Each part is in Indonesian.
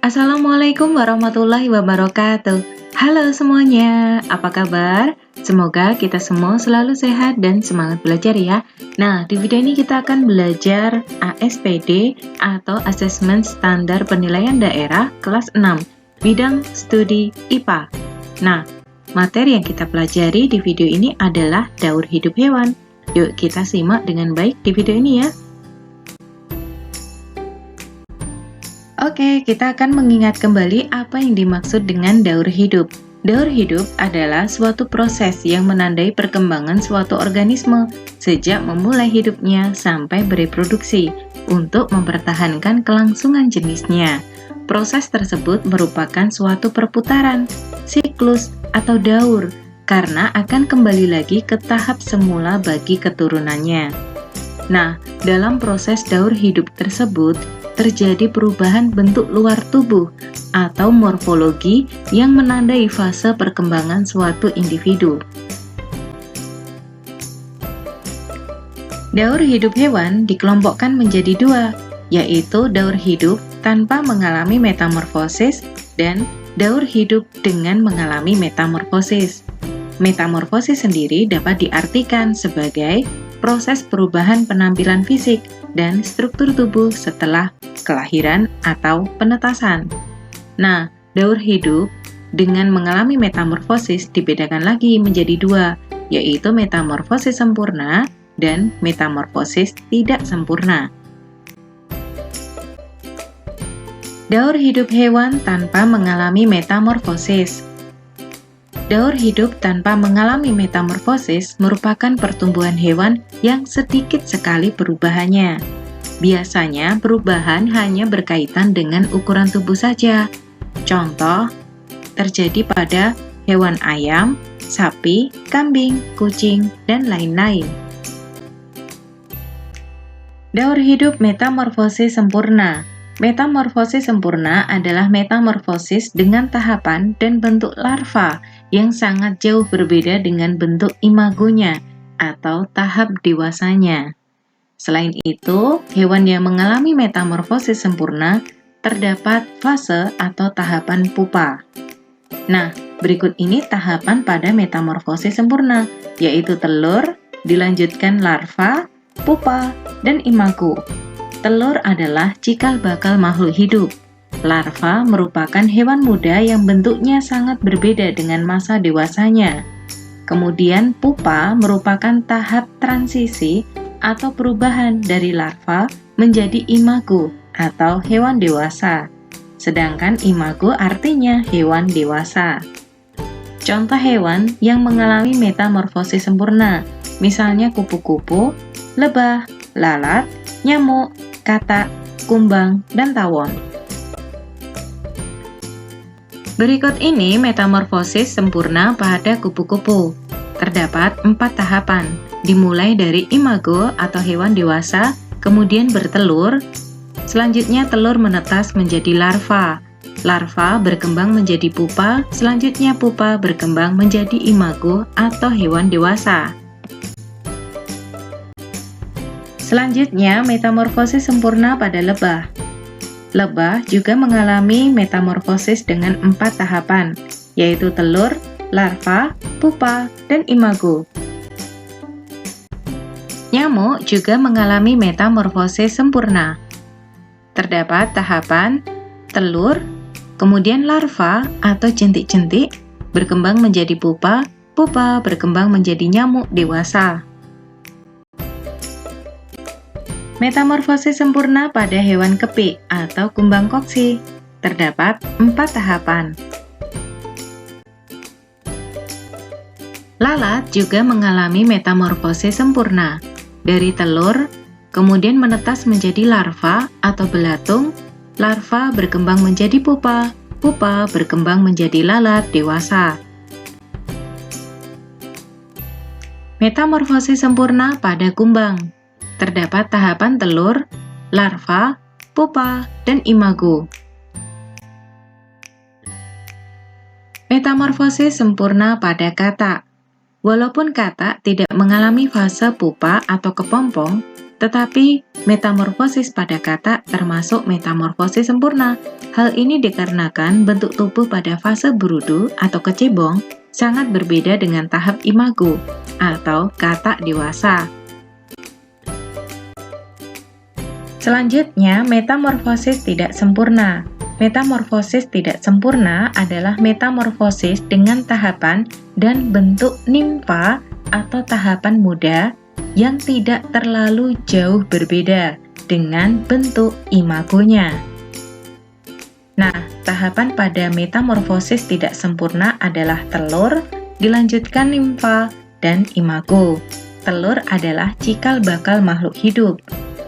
Assalamualaikum warahmatullahi wabarakatuh. Halo semuanya, apa kabar? Semoga kita semua selalu sehat dan semangat belajar ya. Nah, di video ini kita akan belajar ASPD atau Asesmen Standar Penilaian Daerah kelas 6, bidang studi IPA. Nah, materi yang kita pelajari di video ini adalah daur hidup hewan. Yuk kita simak dengan baik di video ini ya. Oke, kita akan mengingat kembali apa yang dimaksud dengan daur hidup. Daur hidup adalah suatu proses yang menandai perkembangan suatu organisme sejak memulai hidupnya sampai bereproduksi untuk mempertahankan kelangsungan jenisnya. Proses tersebut merupakan suatu perputaran, siklus, atau daur karena akan kembali lagi ke tahap semula bagi keturunannya. Nah, dalam proses daur hidup tersebut, terjadi perubahan bentuk luar tubuh atau morfologi yang menandai fase perkembangan suatu individu. Daur hidup hewan dikelompokkan menjadi dua, yaitu daur hidup tanpa mengalami metamorfosis dan daur hidup dengan mengalami metamorfosis. Metamorfosis sendiri dapat diartikan sebagai proses perubahan penampilan fisik dan struktur tubuh setelah kelahiran atau penetasan. Nah, daur hidup dengan mengalami metamorfosis dibedakan lagi menjadi dua, yaitu metamorfosis sempurna dan metamorfosis tidak sempurna. Daur hidup hewan tanpa mengalami metamorfosis. Daur hidup tanpa mengalami metamorfosis merupakan pertumbuhan hewan yang sedikit sekali perubahannya. Biasanya perubahan hanya berkaitan dengan ukuran tubuh saja. Contoh, terjadi pada hewan ayam, sapi, kambing, kucing, dan lain-lain. Daur hidup metamorfosis sempurna. Metamorfosis sempurna adalah metamorfosis dengan tahapan dan bentuk larva yang sangat jauh berbeda dengan bentuk imagonya atau tahap dewasanya. Selain itu, hewan yang mengalami metamorfosis sempurna terdapat fase atau tahapan pupa. Nah, berikut ini tahapan pada metamorfosis sempurna, yaitu telur, dilanjutkan larva, pupa, dan imago. Telur adalah cikal bakal makhluk hidup. Larva merupakan hewan muda yang bentuknya sangat berbeda dengan masa dewasanya. Kemudian pupa merupakan tahap transisi atau perubahan dari larva menjadi imago atau hewan dewasa. Sedangkan imago artinya hewan dewasa. Contoh hewan yang mengalami metamorfosis sempurna, misalnya kupu-kupu, lebah, lalat, nyamuk, katak, kumbang, dan tawon. Berikut ini metamorfosis sempurna pada kupu-kupu. Terdapat 4 tahapan, dimulai dari imago atau hewan dewasa, kemudian bertelur, selanjutnya telur menetas menjadi larva. Larva berkembang menjadi pupa, selanjutnya pupa berkembang menjadi imago atau hewan dewasa. Selanjutnya, metamorfosis sempurna pada lebah. Lebah juga mengalami metamorfosis dengan 4 tahapan, yaitu telur, larva, pupa, dan imago. Nyamuk juga mengalami metamorfosis sempurna. Terdapat tahapan telur, kemudian larva atau jentik-jentik berkembang menjadi pupa, pupa berkembang menjadi nyamuk dewasa. Metamorfosis sempurna pada hewan kepik atau kumbang koksi. Terdapat 4 tahapan. Lalat juga mengalami metamorfosis sempurna. Dari telur, kemudian menetas menjadi larva atau belatung, larva berkembang menjadi pupa, pupa berkembang menjadi lalat dewasa. Metamorfosis sempurna pada kumbang. Terdapat tahapan telur, larva, pupa, dan imago. Metamorfosis sempurna pada katak. Walaupun katak tidak mengalami fase pupa atau kepompong, Tetapi metamorfosis pada katak termasuk metamorfosis sempurna. Hal ini dikarenakan bentuk tubuh pada fase berudu atau kecebong sangat berbeda dengan tahap imago atau katak dewasa. Selanjutnya, metamorfosis tidak sempurna. Metamorfosis tidak sempurna adalah metamorfosis dengan tahapan dan bentuk nimfa atau tahapan muda yang tidak terlalu jauh berbeda dengan bentuk imagonya. Nah, tahapan pada metamorfosis tidak sempurna adalah telur, dilanjutkan nimfa, dan imago. Telur adalah cikal bakal makhluk hidup.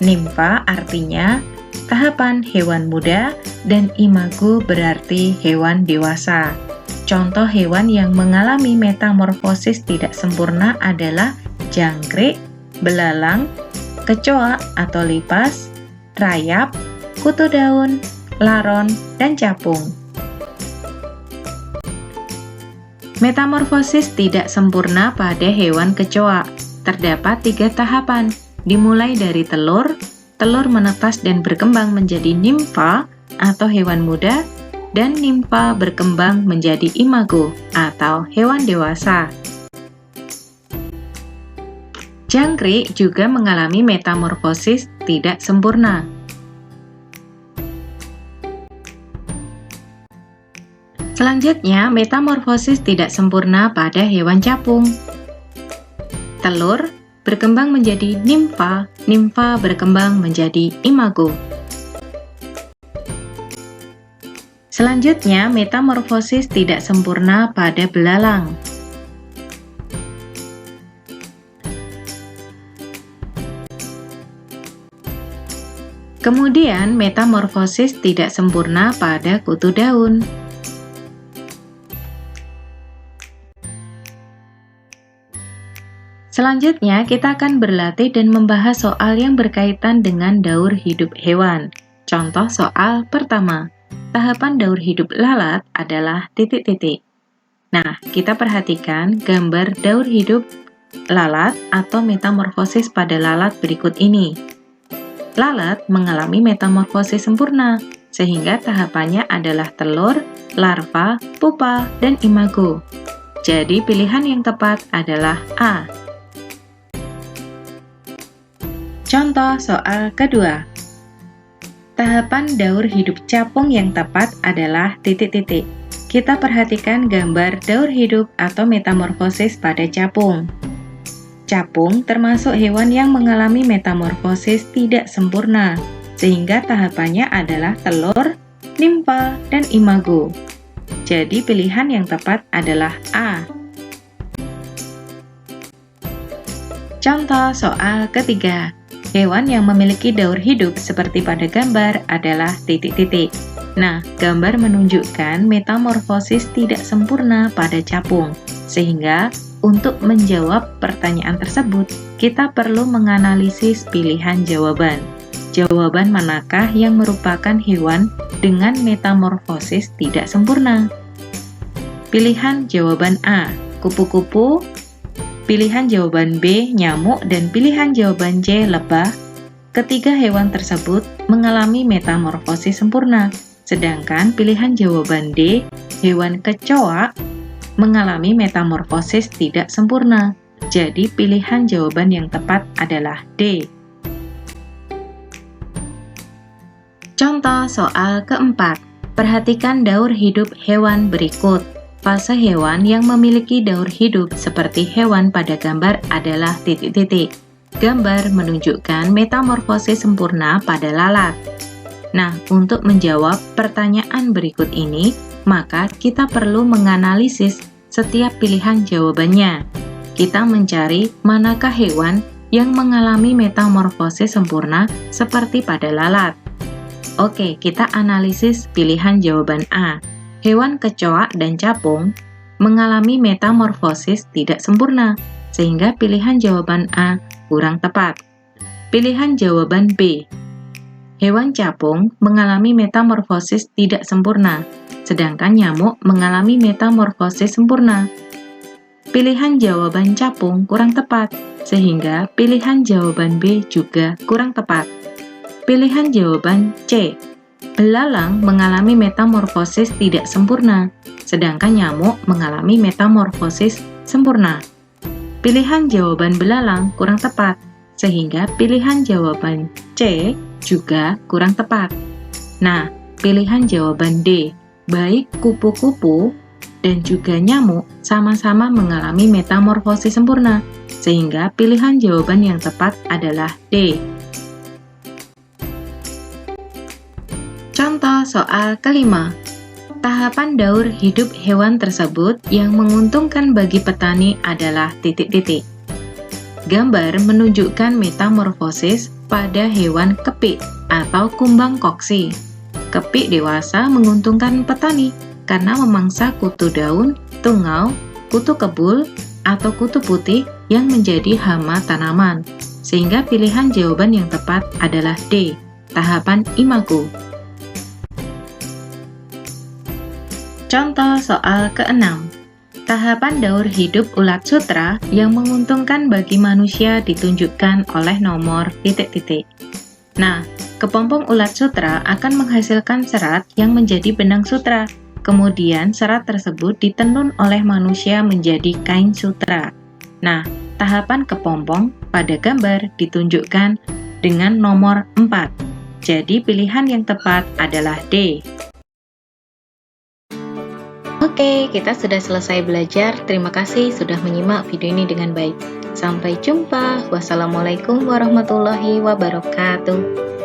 Nimfa artinya tahapan hewan muda, dan imago berarti hewan dewasa. Contoh hewan yang mengalami metamorfosis tidak sempurna adalah jangkrik, belalang, kecoa atau lipas, rayap, kutu daun, laron, dan capung. Metamorfosis tidak sempurna pada hewan kecoa. Terdapat 3 tahapan, dimulai dari telur menetas dan berkembang menjadi nimfa atau hewan muda, dan nimfa berkembang menjadi imago atau hewan dewasa. Jangkrik juga mengalami metamorfosis tidak sempurna. Selanjutnya, metamorfosis tidak sempurna pada hewan capung. Telur berkembang menjadi nimfa, nimfa berkembang menjadi imago. Selanjutnya, metamorfosis tidak sempurna pada belalang. Kemudian, metamorfosis tidak sempurna pada kutu daun. Selanjutnya, kita akan berlatih dan membahas soal yang berkaitan dengan daur hidup hewan. Contoh soal pertama, tahapan daur hidup lalat adalah titik-titik. Nah, kita perhatikan gambar daur hidup lalat atau metamorfosis pada lalat berikut ini. Lalat mengalami metamorfosis sempurna, sehingga tahapannya adalah telur, larva, pupa, dan imago. Jadi, pilihan yang tepat adalah A. Contoh soal kedua. Tahapan daur hidup capung yang tepat adalah titik-titik. Kita perhatikan gambar daur hidup atau metamorfosis pada capung. Capung termasuk hewan yang mengalami metamorfosis tidak sempurna, sehingga tahapannya adalah telur, nimfa, dan imago. Jadi pilihan yang tepat adalah A. Contoh soal ketiga. Hewan yang memiliki daur hidup seperti pada gambar adalah titik-titik. Nah, gambar menunjukkan metamorfosis tidak sempurna pada capung, sehingga untuk menjawab pertanyaan tersebut, kita perlu menganalisis pilihan jawaban. Jawaban manakah yang merupakan hewan dengan metamorfosis tidak sempurna? Pilihan jawaban A, kupu-kupu. Pilihan jawaban B, nyamuk, dan pilihan jawaban C, lebah. Ketiga hewan tersebut mengalami metamorfosis sempurna, sedangkan pilihan jawaban D, hewan kecoa, mengalami metamorfosis tidak sempurna. Jadi pilihan jawaban yang tepat adalah D. Contoh soal keempat. Perhatikan daur hidup hewan berikut. Fase hewan yang memiliki daur hidup seperti hewan pada gambar adalah titik-titik. Gambar menunjukkan metamorfosis sempurna pada lalat. Nah, untuk menjawab pertanyaan berikut ini, maka kita perlu menganalisis setiap pilihan jawabannya. Kita mencari manakah hewan yang mengalami metamorfosis sempurna seperti pada lalat. Oke, kita analisis pilihan jawaban A. Hewan kecoa dan capung mengalami metamorfosis tidak sempurna, sehingga pilihan jawaban A kurang tepat. Pilihan jawaban B. Hewan capung mengalami metamorfosis tidak sempurna, sedangkan nyamuk mengalami metamorfosis sempurna. Pilihan jawaban capung kurang tepat, sehingga pilihan jawaban B juga kurang tepat. Pilihan jawaban C. Belalang mengalami metamorfosis tidak sempurna, sedangkan nyamuk mengalami metamorfosis sempurna. Pilihan jawaban belalang kurang tepat, sehingga pilihan jawaban C juga kurang tepat. Nah, pilihan jawaban D, baik kupu-kupu dan juga nyamuk sama-sama mengalami metamorfosis sempurna, sehingga pilihan jawaban yang tepat adalah D. Contoh soal kelima. Tahapan daur hidup hewan tersebut yang menguntungkan bagi petani adalah titik-titik. Gambar menunjukkan metamorfosis pada hewan kepik atau kumbang koksi. Kepik dewasa menguntungkan petani karena memangsa kutu daun, tungau, kutu kebul, atau kutu putih yang menjadi hama tanaman. Sehingga pilihan jawaban yang tepat adalah D, tahapan imago. Contoh soal ke-6. Tahapan daur hidup ulat sutra yang menguntungkan bagi manusia ditunjukkan oleh nomor titik-titik. Nah, kepompong ulat sutra akan menghasilkan serat yang menjadi benang sutra. Kemudian serat tersebut ditenun oleh manusia menjadi kain sutra. Nah, tahapan kepompong pada gambar ditunjukkan dengan nomor 4. Jadi pilihan yang tepat adalah D. Oke, kita sudah selesai belajar. Terima kasih sudah menyimak video ini dengan baik. Sampai jumpa. Wassalamualaikum warahmatullahi wabarakatuh.